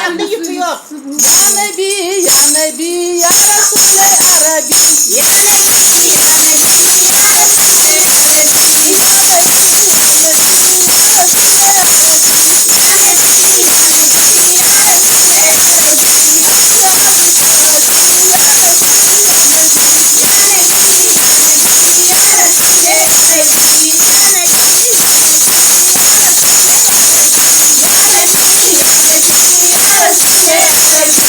Kendi yutuyor. Ya Nebi, ya Nebi, ya Resul-i Arabi. Ya Nebi, ya Nebi, ya Resul-i Arabi. Ya Nebi, ya Nebi, ya Resul-i Arabi. Ya Nebi, ya Nebi, ya Resul-i Arabi. Ya Habibi Rasul, ya Nebi, ya Nebi. Ya Nebi, ya Nebi, ya Resul-i Arabi. Ya Nebi, ya Nebi, ya Resul-i Arabi. Ya Nebi, ya Nebi, ya Resul-i Arabi.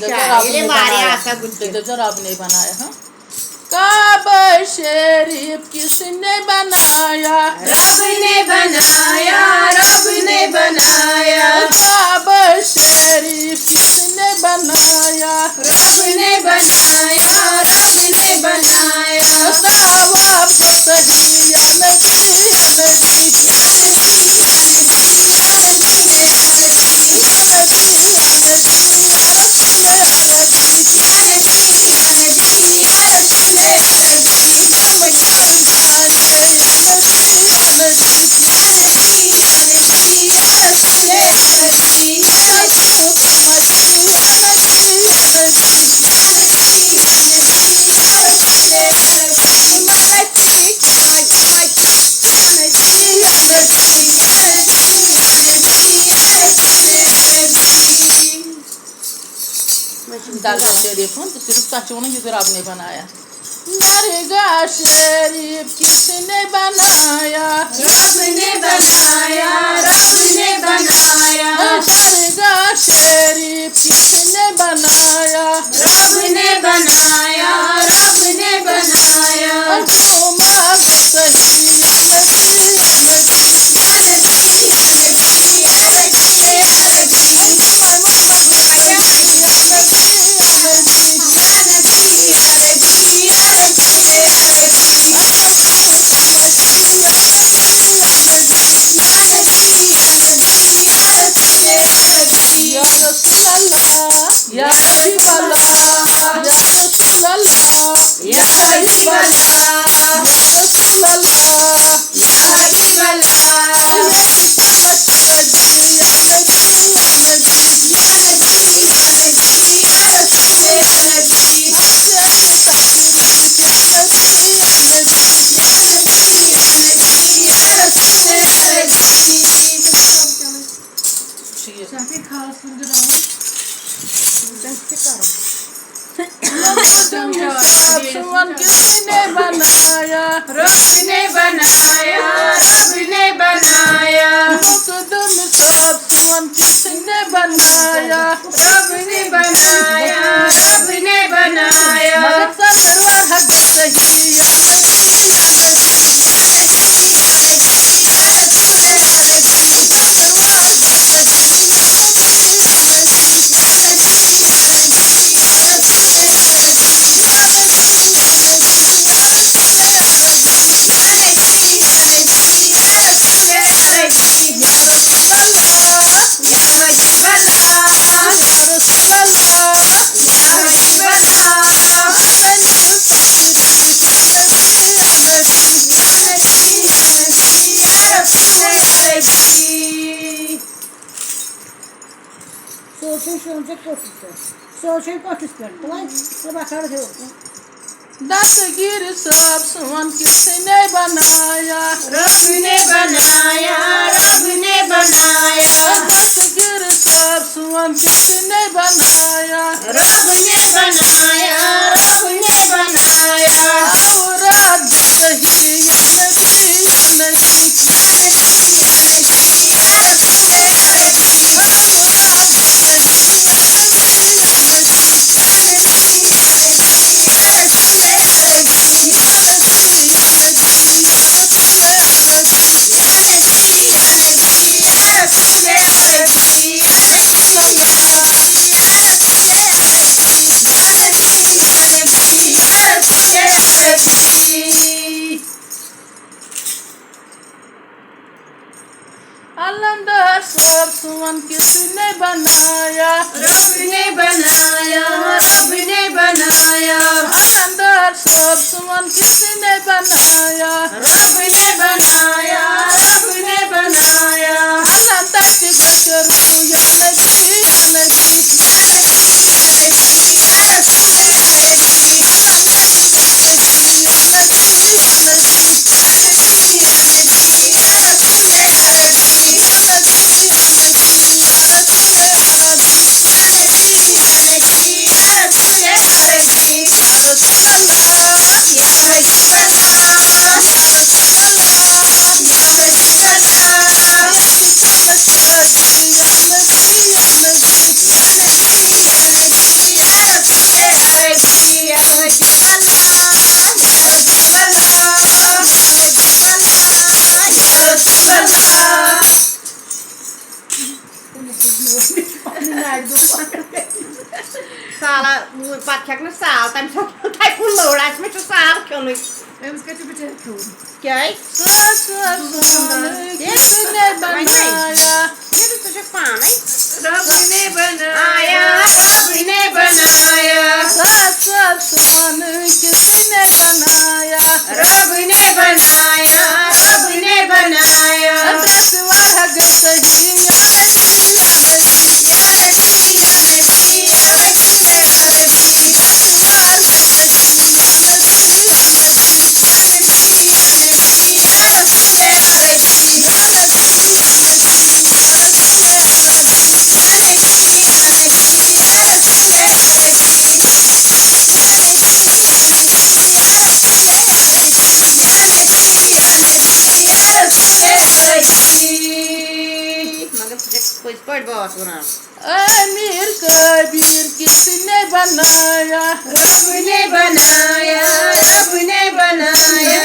शायरी var ya सब जरा आपने बनाया हाँ काबा शरीफ किसने बनाया रब ने बनाया रब ने बनाया काबा शरीफ किसने बनाया रब ने बनाया रब ने बनाया सवाब तो सही या नबी या नबी या नबी या नबी या रसूल अरबी या नबी या नबी या रसूल अरबी या नबी या नबी या रसूल अरबी मजबूर जाने या नबी या नबी या नबी या नबी या रसूल अरबी या नबी हुकूमती या नबी या नबी या नबी या नबी या रसूल अरबी मलकी या नबी या नबी या नबी या नबी या रसूल अरबी दरगाह शरीफ तो सिर्फ सचों की तरह आपने बनाया दरगाह शरीफ किसने बनाया रब ने बनाया रब ने बनाया दरगाह शरीफ किसने बनाया रब ने बनाया रब ने बनाया जो मांगे सही या नबी या नबी या नबी या नबी या रसूल अरबी मैं मोहम्मद सही या नबी या नबी या नबी या नबी या रसूल अरबी हुकूमती या नबी या नबी या नबी या नबी या रसूल अरबी या रसूल अल्लाह या हबीब अल्लाह या रसूल अल्लाह या हबीब अल्लाह या रसूल अल्लाह या हबीब अल्लाह यही चमक लगी या नबी या नबी या नबी या नबी या रसूल अरबी हुसैन तशरीफ या नबी या नबी या नबी या नबी या रसूल अरबी सुमन किसने बनाया रब ने बनाया रब ने बनाया मुकदम साहब सुमन किसने बनाया रब ने बनाया रब ने बनाया मगर सरवर हद सही या नबी या नबी या नबी या नबी या रसूल अरबी सरवर हद सही या नबी या नबी या नबी या नबी या रसूल अरबी या नबी या नबी या रसूल अरबी या नबी या नबी या रसूल अरबी या रसूल अल्लाह या हबीब अल्लाह या रसूल अल्लाह या हबीब अल्लाह हुसैन तशरीफ या नबी या नबी या नबी या नबी या रसूल अरबी Soğuşun koşuştur. Kolay. Bakarız yok. दस्तगीर सब सुमन किसने बनाया रब ने बनाया रब ने बनाया दस्तगीर सब सुमन किसने बनाया रब ने बनाया रब ने बनाया औरात जो सही या नबी या नबी या नबी या नबी या रसूल अरबी औरात जो सही या नबी या नबी या नबी या नबी या रसूल अरबी या नबी या नबी या रसूल अरबी या नबी या नबी या रसूल अरबी या नबी या नबी या रसूल अरबी या नबी या नबी या रसूल अरबी अलंदर सब सुमन किसने बनाया रब ने बनाया रब ने बनाया अलंदर सब सुमन किसने बनाया रब ने बनाया रब ने बनाया अल्लाह तक बशर Sala, patkak na sala, tá me soltando, tá com loura, acho que sala que eu não. Vamos que tu bitte tun. Que aí? किसने बनाया ये तो तुझे पान है? रब ने आया, रब ने बनाया, सोन किसने बनाया रब ने बनाया, रब ने बनाया। दस वाहग सही Pois pode voltar, não. अमीर कबीर किसने बनाया रब ने बनाया, रब ने बनाया,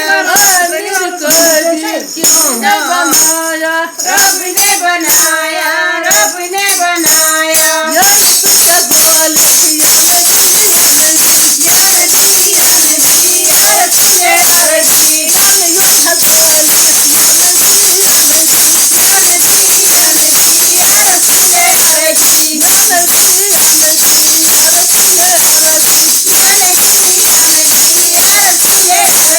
अमीर कबीर किसने बनाया रब ने बनाया, रब ने बनाया। यस्सु ने बोली या नबी या नबी या नबी, या नबी, या रसूल अरबी। मन योद्धा बोली या नबी या नबी या नबी, या नबी, या रसूल अरबी। या नबी या नबी या रसूल अरबी या नबी, या नबी, या रसूल अरबी। या मोसा नबी या रसूल अरबी। या नबी, या नबी, या रसूल अरबी।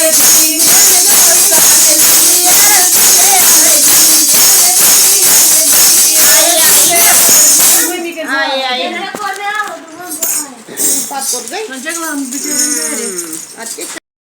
आए आए बात कर गई। Önce kalan bitirin. अच्छे